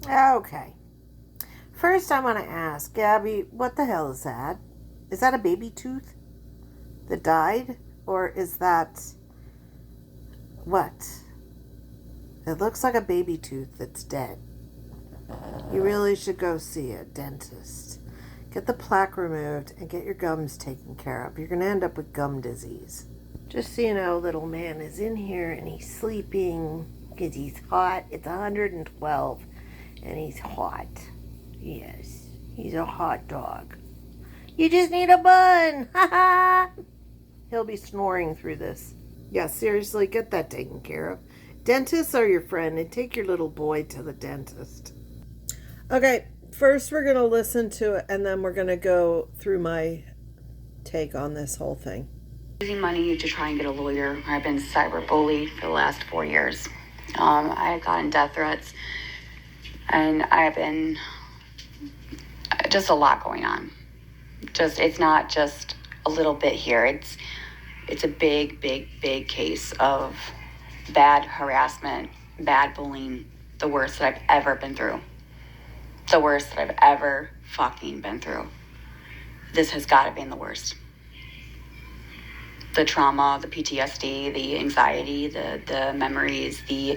Okay. First, I want to ask, Gabby, what the hell is that? Is that a baby tooth that died? Or is that what? It looks like a baby tooth that's dead. You really should go see a dentist. Get the plaque removed and get your gums taken care of. You're going to end up with gum disease. Just so you know, little man is in here and he's sleeping because he's hot. It's 112 and he's hot. Yes, he's a hot dog. You just need a bun. Ha ha. He'll be snoring through this. Yeah, seriously, get that taken care of. Dentists are your friend, and take your little boy to the dentist. Okay, first we're going to listen to it, and then we're going to go through my take on this whole thing. Using money to try and get a lawyer. I've been cyberbullied for the last 4 years. I have gotten death threats, and I've been just a lot going on. It's not just a little bit here. It's a big case of bad harassment, bad bullying, the worst that I've ever been through. The worst that I've ever fucking been through. This has got to be the worst. The trauma, the PTSD, the anxiety, the memories, the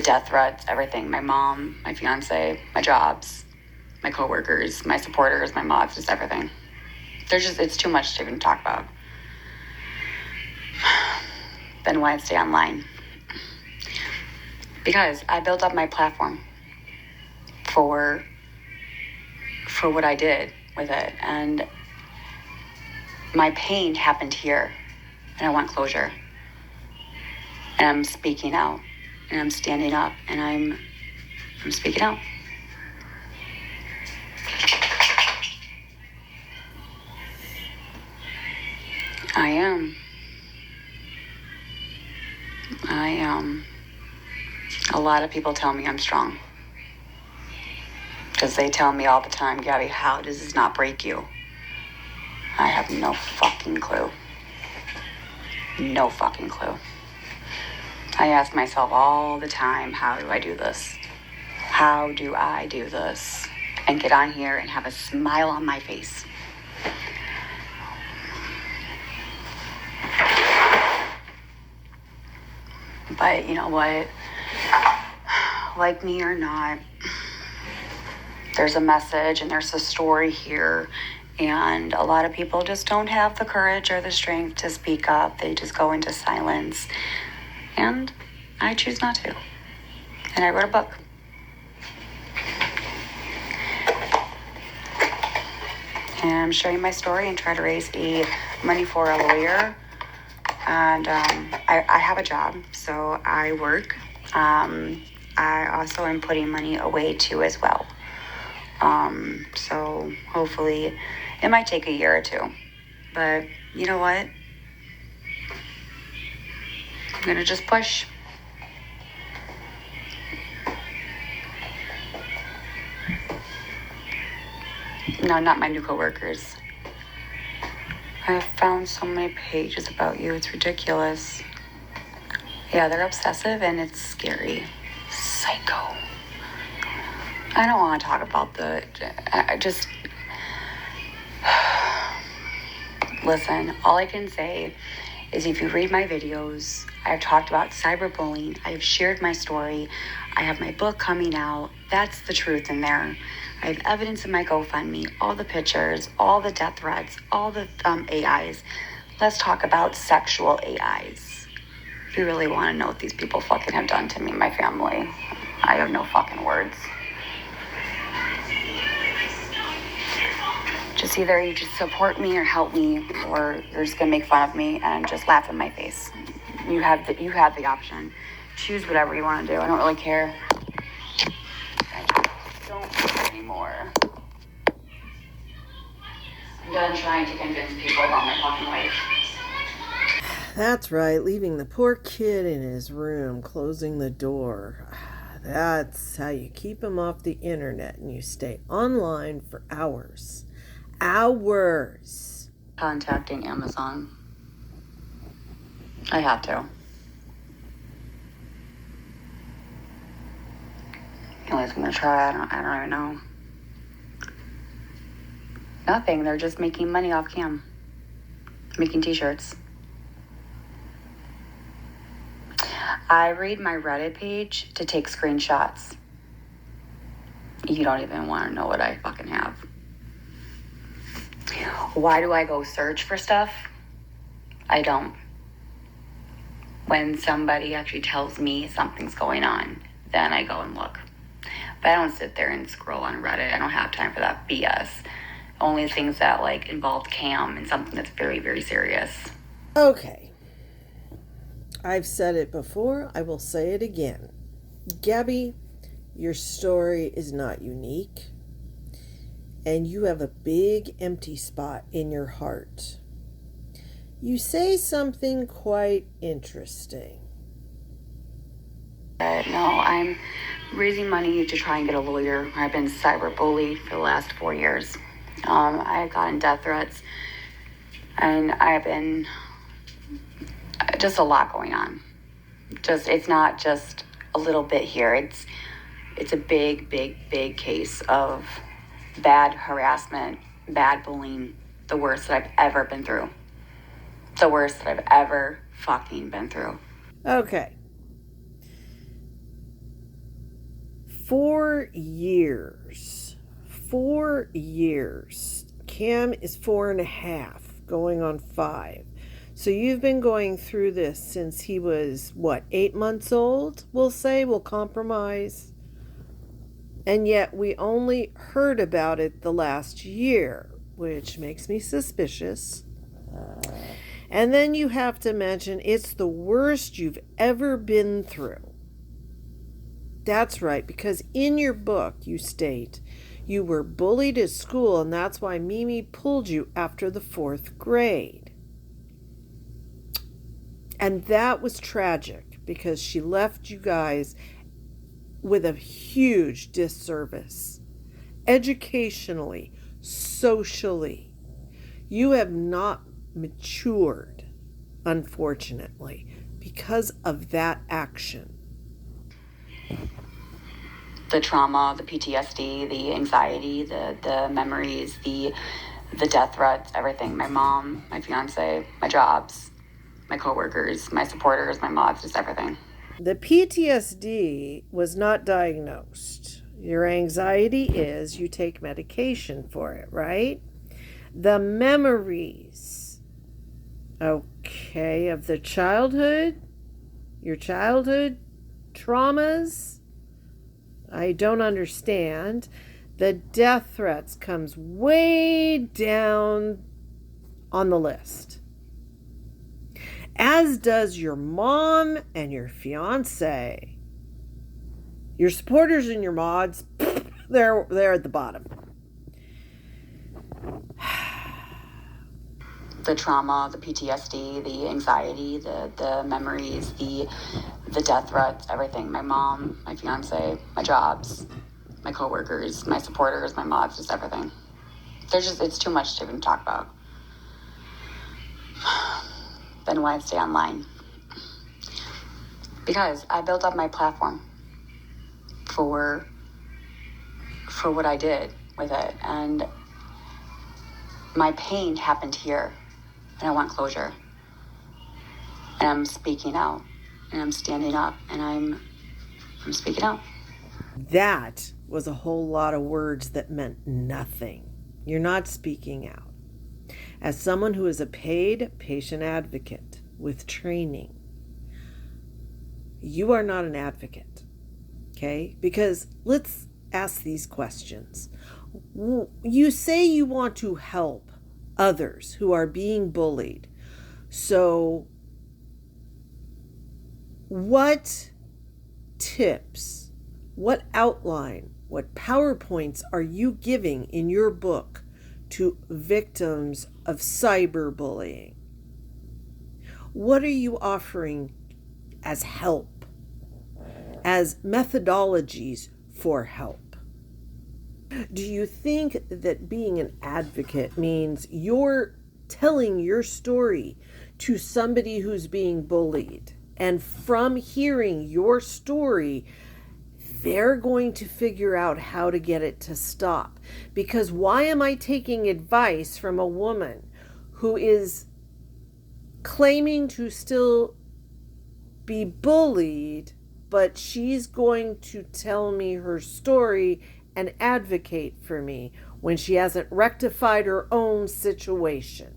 death threats, everything. My mom, my fiance, my jobs, my coworkers, my supporters, my mods, just everything. It's too much to even talk about. Then why stay online? Because I built up my platform for what I did with it, and my pain happened here, and I want closure. And I'm speaking out, and I'm standing up, and I'm speaking out. I am. A lot of people tell me I'm strong. Because they tell me all the time, Gabby, how does this not break you? I have no fucking clue. No fucking clue. I ask myself all the time, how do I do this? How do I do this? And get on here and have a smile on my face. But you know what? Like me or not, there's a message and there's a story here. And a lot of people just don't have the courage or the strength to speak up. They just go into silence. And I choose not to. And I wrote a book. And I'm sharing my story and try to raise money for a lawyer. And I have a job, so I work. I also am putting money away too as well. So hopefully it might take a year or two, but you know what? I'm gonna just push. No, not my new coworkers. I found so many pages about you. It's ridiculous. Yeah, they're obsessive and it's scary. Psycho. I don't want to talk about listen, all I can say is if you read my videos, I've talked about cyberbullying. I've shared my story. I have my book coming out. That's the truth in there. I have evidence in my GoFundMe, all the pictures, all the death threats, all the AIs. Let's talk about sexual AIs. If you really want to know what these people fucking have done to me and my family, I have no fucking words. Just either you just support me or help me, or you're just gonna make fun of me and just laugh in my face. You have the option. Choose whatever you want to do. I don't really care. I don't care anymore. I'm done trying to convince people about my fucking life. That's right, leaving the poor kid in his room, closing the door. That's how you keep him off the internet and you stay online for hours. Hours. Contacting Amazon. I have to. At least I'm gonna try. I don't even know. Nothing. They're just making money off cam. Making t-shirts. I read my Reddit page to take screenshots. You don't even want to know what I fucking have. Why do I go search for stuff? I don't. When somebody actually tells me something's going on, then I go and look. But I don't sit there and scroll on Reddit. I don't have time for that BS. Only things that like involve cam and something that's very, very serious. Okay. I've said it before. I will say it again. Gabi, your story is not unique. And you have a big empty spot in your heart. You say something quite interesting. No, I'm raising money to try and get a lawyer. I've been cyberbullied for the last 4 years. I got in death threats, and I've been just a lot going on. It's not just a little bit here. It's a big, big, big case of bad harassment, bad bullying, the worst that I've ever been through. The worst that I've ever fucking been through. Okay. 4 years. 4 years. Cam is 4.5, going on 5. So you've been going through this since he was, 8 months old, we'll say? We'll compromise. And yet we only heard about it the last year, which makes me suspicious. And then you have to mention it's the worst you've ever been through. That's right, because in your book you state you were bullied at school, and that's why Mimi pulled you after the 4th grade. And that was tragic because she left you guys with a huge disservice. Educationally, socially. You have not matured, unfortunately, because of that action. The trauma, the PTSD, the anxiety, the memories, the death threats, everything. My mom, my fiance, my jobs, my coworkers, my supporters, my mods, just everything. The PTSD was not diagnosed. Your anxiety is, you take medication for it, right? The memories, okay, of the childhood, your childhood traumas, I don't understand. The death threats comes way down on the list. As does your mom and your fiance. Your supporters and your mods, they're at the bottom. The trauma, the PTSD, the anxiety, the memories, the death threats, everything. My mom, my fiance, my jobs, my coworkers, my supporters, my mods, just everything. It's too much to even talk about. Then why stay online? Because I built up my platform for what I did with it, and my pain happened here, and I want closure. And I'm speaking out, and I'm standing up, and I'm speaking out. That was a whole lot of words that meant nothing. You're not speaking out. As someone who is a paid patient advocate with training, you are not an advocate, okay? Because let's ask these questions. You say you want to help others who are being bullied. So what tips, what outline, what PowerPoints are you giving in your book to victims of cyberbullying? What are you offering as help, as methodologies for help? Do you think that being an advocate means you're telling your story to somebody who's being bullied, and from hearing your story, they're going to figure out how to get it to stop. Because why am I taking advice from a woman who is claiming to still be bullied, but she's going to tell me her story and advocate for me when she hasn't rectified her own situation?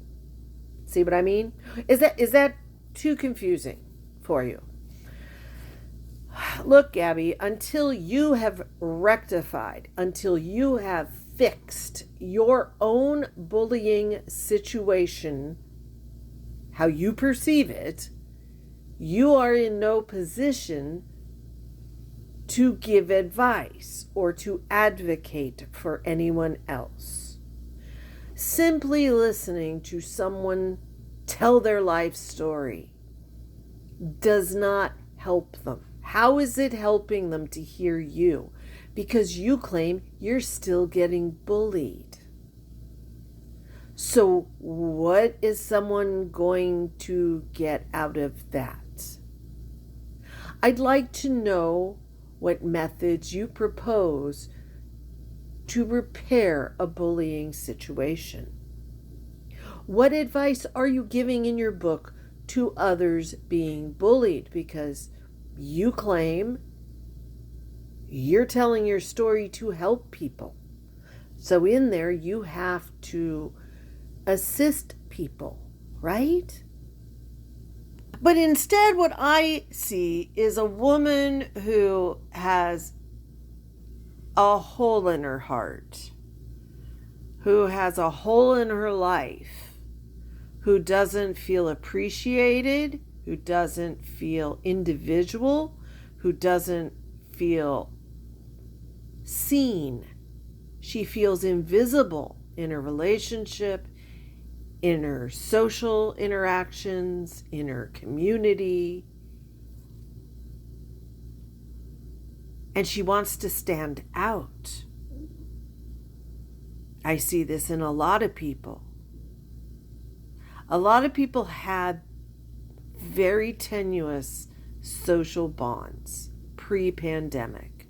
See what I mean? Is that too confusing for you? Look, Gabi, until you have rectified, until you have fixed your own bullying situation, how you perceive it, you are in no position to give advice or to advocate for anyone else. Simply listening to someone tell their life story does not help them. How is it helping them to hear you? Because you claim you're still getting bullied. So what is someone going to get out of that? I'd like to know what methods you propose to repair a bullying situation. What advice are you giving in your book to others being bullied? Because you claim you're telling your story to help people. So in there you have to assist people, right? But instead what I see is a woman who has a hole in her heart, who has a hole in her life, who doesn't feel appreciated, who doesn't feel individual, who doesn't feel seen. She feels invisible in her relationship, in her social interactions, in her community. And she wants to stand out. I see this in a lot of people. A lot of people had very tenuous social bonds pre-pandemic.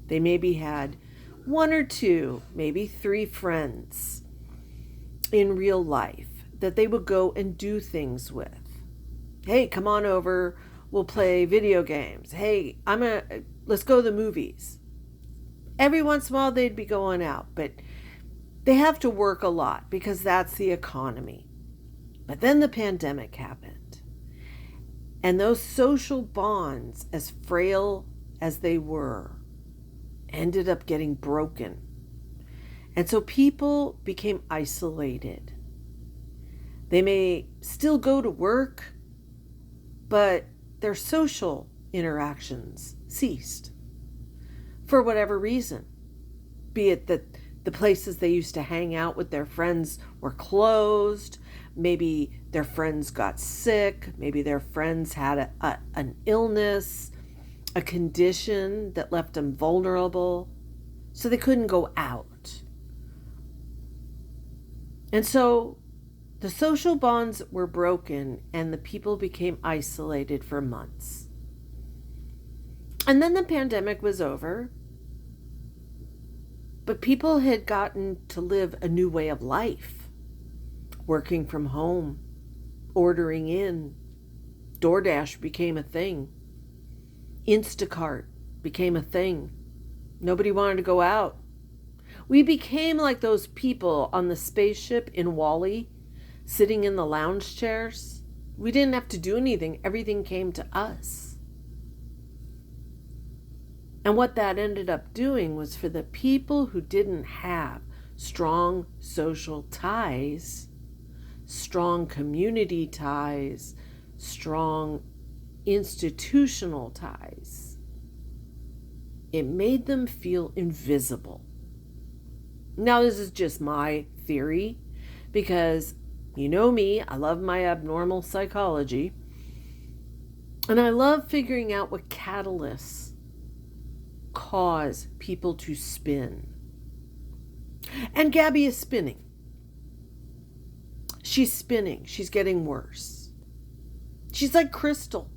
They maybe had one or two, maybe three friends in real life that they would go and do things with. Hey, come on over, we'll play video games. Hey, let's go to the movies. Every once in a while they'd be going out, but they have to work a lot because that's the economy. But then the pandemic happened. And those social bonds, as frail as they were, ended up getting broken. And so people became isolated. They may still go to work, but their social interactions ceased for whatever reason. Be it that the places they used to hang out with their friends were closed, maybe their friends got sick, maybe their friends had an illness, a condition that left them vulnerable, so they couldn't go out. And so the social bonds were broken and the people became isolated for months. And then the pandemic was over, but people had gotten to live a new way of life, working from home, ordering in. DoorDash became a thing. Instacart became a thing. Nobody wanted to go out. We became like those people on the spaceship in Wall-E, sitting in the lounge chairs. We didn't have to do anything. Everything came to us. And what that ended up doing was, for the people who didn't have strong social ties, strong community ties, strong institutional ties, it made them feel invisible. Now, this is just my theory, because you know me, I love my abnormal psychology, and I love figuring out what catalysts cause people to spin. And Gabi is spinning. She's spinning. She's getting worse. She's like Crystal.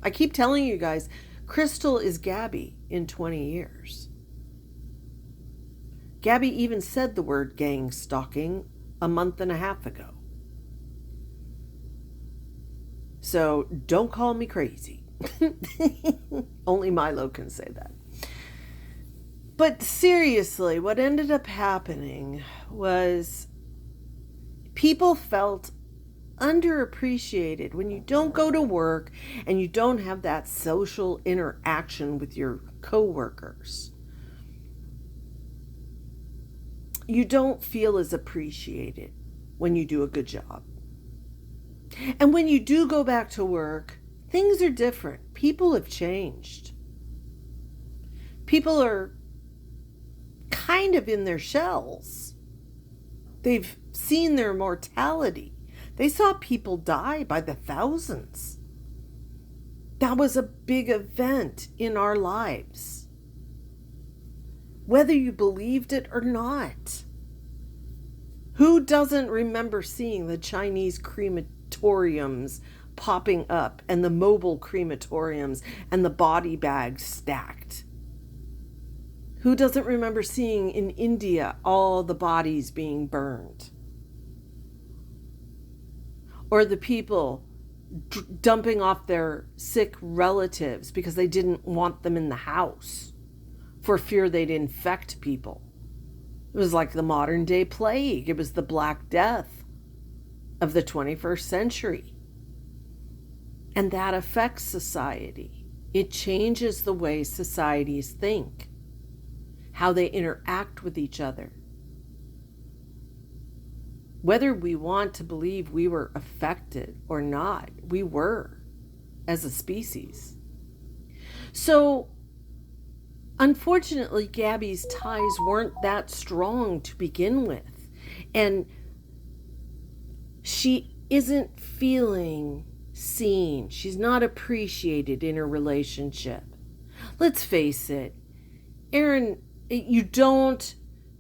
I keep telling you guys, Crystal is Gabi in 20 years. Gabi even said the word gang stalking a month and a half ago. So don't call me crazy. Only Milo can say that. But seriously, what ended up happening was people felt underappreciated when you don't go to work and you don't have that social interaction with your coworkers. You don't feel as appreciated when you do a good job. And when you do go back to work, things are different. People have changed. People are kind of in their shells. They've seen their mortality. They saw people die by the thousands. That was a big event in our lives, whether you believed it or not. Who doesn't remember seeing the Chinese crematoriums popping up and the mobile crematoriums and the body bags stacked? Who doesn't remember seeing in India all the bodies being burned? Or the people dumping off their sick relatives because they didn't want them in the house for fear they'd infect people. It was like the modern day plague. It was the Black Death of the 21st century. And that affects society. It changes the way societies think, how they interact with each other. Whether we want to believe we were affected or not, we were as a species. So, unfortunately, Gabi's ties weren't that strong to begin with. And she isn't feeling seen. She's not appreciated in her relationship. Let's face it, Aaron, you don't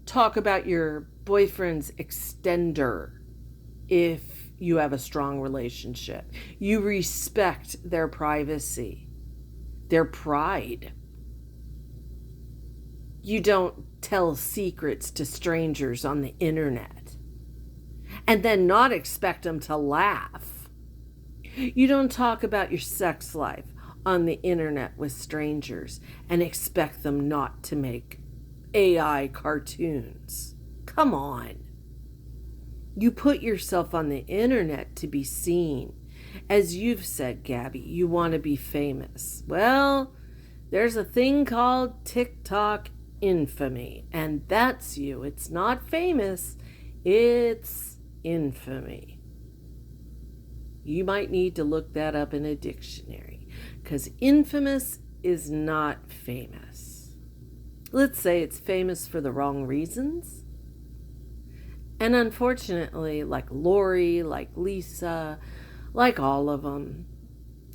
talk about your boyfriend's extender if you have a strong relationship. You respect their privacy, their pride. You don't tell secrets to strangers on the internet and then not expect them to laugh. You don't talk about your sex life on the internet with strangers and expect them not to make AI cartoons. Come on. You put yourself on the internet to be seen. As you've said, Gabi, you want to be famous. Well, there's a thing called TikTok infamy, and that's you. It's not famous, it's infamy. You might need to look that up in a dictionary, because infamous is not famous. Let's say it's famous for the wrong reasons. And unfortunately, like Lori, like Lisa, like all of them,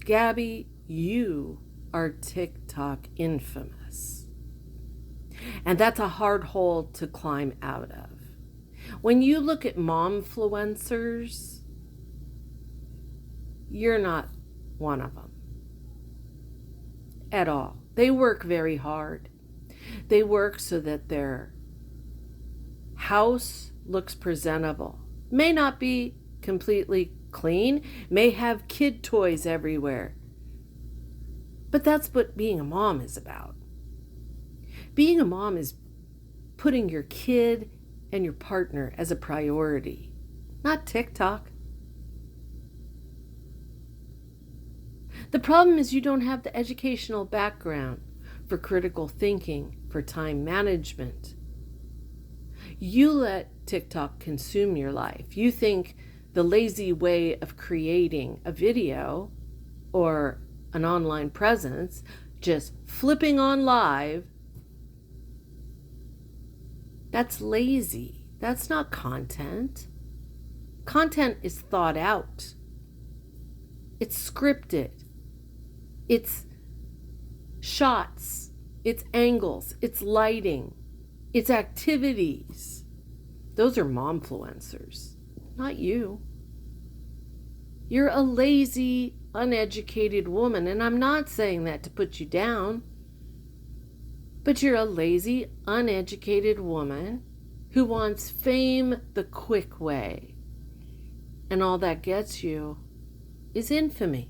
Gabi, you are TikTok infamous. And that's a hard hole to climb out of. When you look at momfluencers, you're not one of them at all. They work very hard. They work so that their house looks presentable. May not be completely clean, may have kid toys everywhere. But that's what being a mom is about. Being a mom is putting your kid and your partner as a priority, not TikTok. The problem is you don't have the educational background for critical thinking, for time management. You let TikTok consume your life. You think the lazy way of creating a video or an online presence, just flipping on live, that's lazy. That's not content. Content is thought out. It's scripted. It's shots. It's angles. It's lighting. It's activities. Those are momfluencers, not you. You're a lazy, uneducated woman, and I'm not saying that to put you down. But you're a lazy, uneducated woman who wants fame the quick way. And all that gets you is infamy.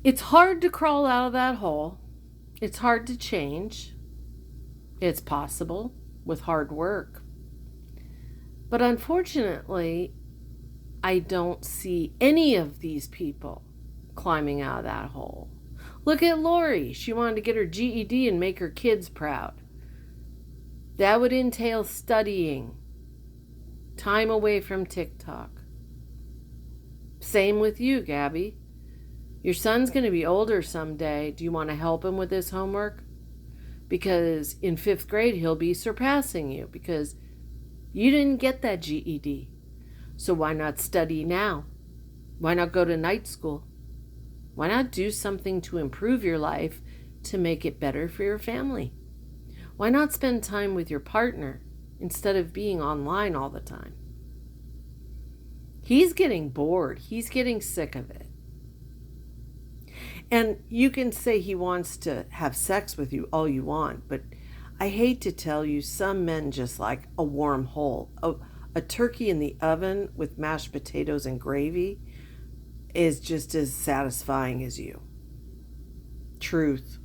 It's hard to crawl out of that hole. It's hard to change. It's possible with hard work. But unfortunately, I don't see any of these people climbing out of that hole. Look at Lori. She wanted to get her GED and make her kids proud. That would entail studying, time away from TikTok. Same with you, Gabi. Your son's going to be older someday. Do you want to help him with his homework? Because in 5th grade, he'll be surpassing you because you didn't get that GED. So why not study now? Why not go to night school? Why not do something to improve your life to make it better for your family? Why not spend time with your partner instead of being online all the time? He's getting bored. He's getting sick of it. And you can say he wants to have sex with you all you want, but I hate to tell you, some men just like a warm hole. A turkey in the oven with mashed potatoes and gravy is just as satisfying as you. Truth.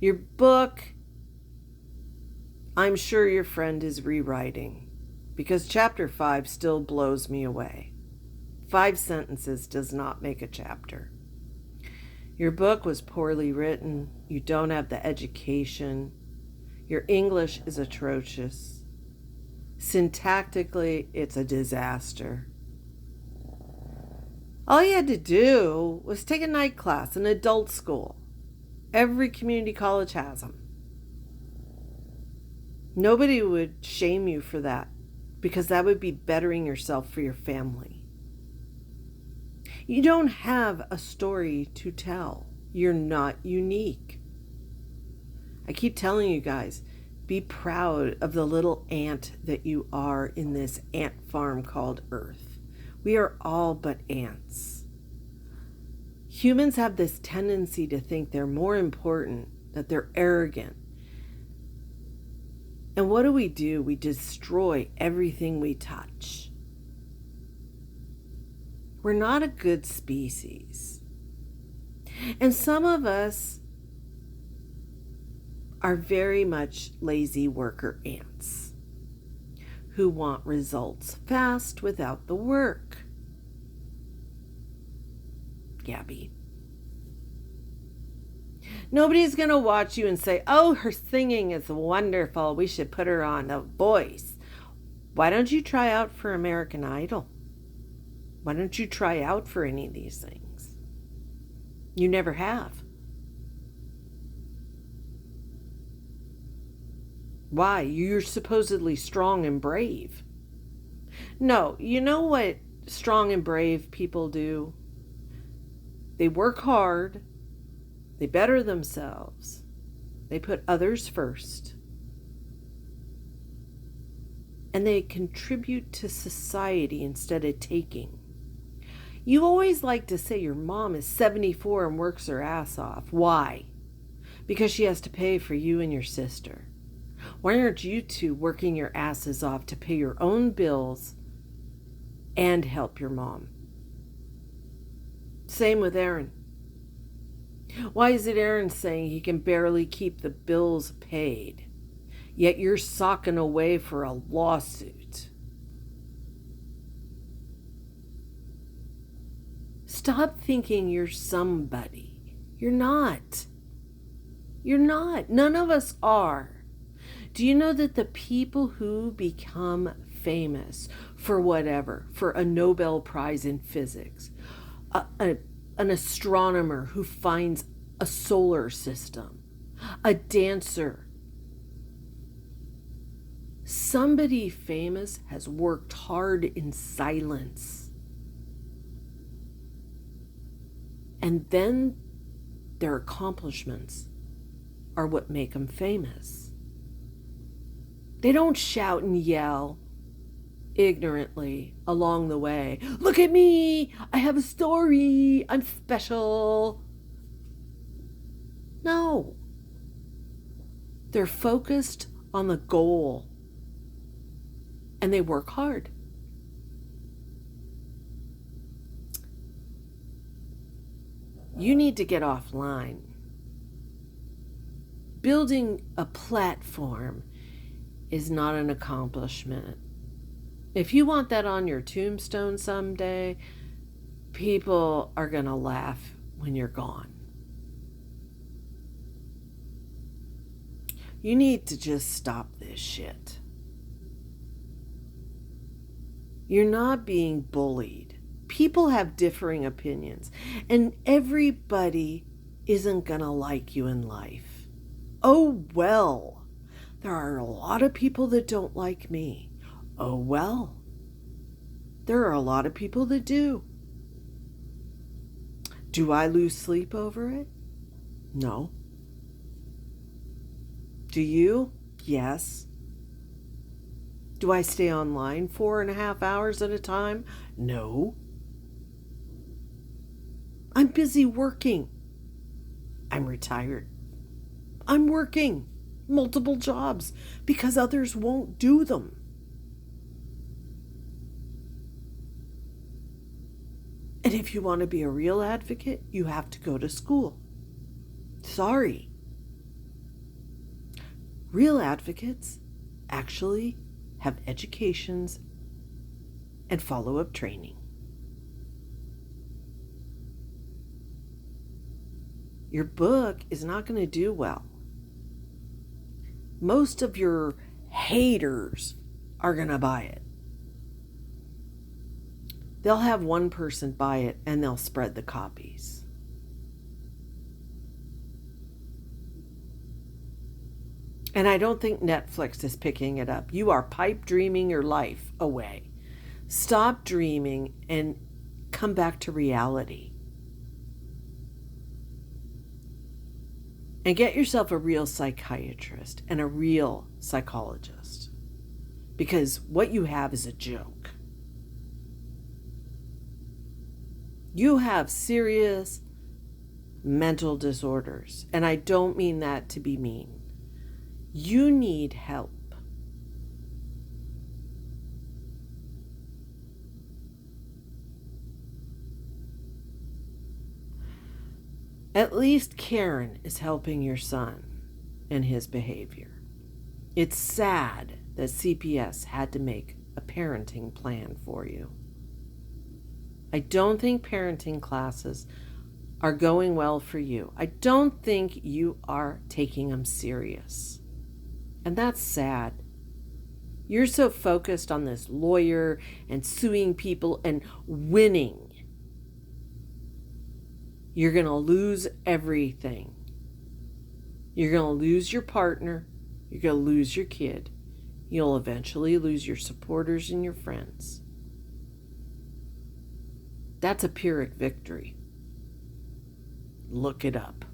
Your book, I'm sure your friend is rewriting because chapter 5 still blows me away. 5 sentences does not make a chapter. Your book was poorly written. You don't have the education. Your English is atrocious. Syntactically, it's a disaster. All you had to do was take a night class, an adult school. Every community college has them. Nobody would shame you for that because that would be bettering yourself for your family. You don't have a story to tell. You're not unique. I keep telling you guys, be proud of the little ant that you are in this ant farm called Earth. We are all but ants. Humans have this tendency to think they're more important, that they're arrogant. And what do? We destroy everything we touch. We're not a good species. And some of us are very much lazy worker ants who want results fast without the work. Gabi. Nobody's going to watch you and say, oh, her singing is wonderful. We should put her on The Voice. Why don't you try out for American Idol? Why don't you try out for any of these things? You never have. Why? You're supposedly strong and brave. No, you know what strong and brave people do? They work hard. They better themselves. They put others first. And they contribute to society instead of taking. You always like to say your mom is 74 and works her ass off. Why? Because she has to pay for you and your sister. Why aren't you two working your asses off to pay your own bills and help your mom? Same with Aaron. Why is it Aaron saying he can barely keep the bills paid, yet you're socking away for a lawsuit? Stop thinking you're somebody. You're not. You're not. None of us are. Do you know that the people who become famous for whatever, for a Nobel Prize in physics, an astronomer who finds a solar system, a dancer, somebody famous has worked hard in silence. And then their accomplishments are what make them famous. They don't shout and yell. ignorantly along the way. Look at me! I have a story! I'm special! No. They're focused on the goal and they work hard. You need to get offline. Building a platform is not an accomplishment. If you want that on your tombstone someday, people are going to laugh when you're gone. You need to just stop this shit. You're not being bullied. People have differing opinions, and everybody isn't going to like you in life. Oh, well, there are a lot of people that don't like me. Oh, well, there are a lot of people that do. Do I lose sleep over it? No. Do you? Yes. Do I stay online 4.5 hours at a time? No. I'm busy working. I'm retired. I'm working multiple jobs because others won't do them. And if you want to be a real advocate, you have to go to school. Sorry. Real advocates actually have educations and follow-up training. Your book is not going to do well. Most of your haters are going to buy it. They'll have one person buy it and they'll spread the copies. And I don't think Netflix is picking it up. You are pipe dreaming your life away. Stop dreaming and come back to reality. And get yourself a real psychiatrist and a real psychologist. Because what you have is a joke. You have serious mental disorders. And I don't mean that to be mean. You need help. At least Karen is helping your son and his behavior. It's sad that CPS had to make a parenting plan for you. I don't think parenting classes are going well for you. I don't think you are taking them serious. And that's sad. You're so focused on this lawyer and suing people and winning. You're going to lose everything. You're going to lose your partner. You're going to lose your kid. You'll eventually lose your supporters and your friends. That's a Pyrrhic victory. Look it up.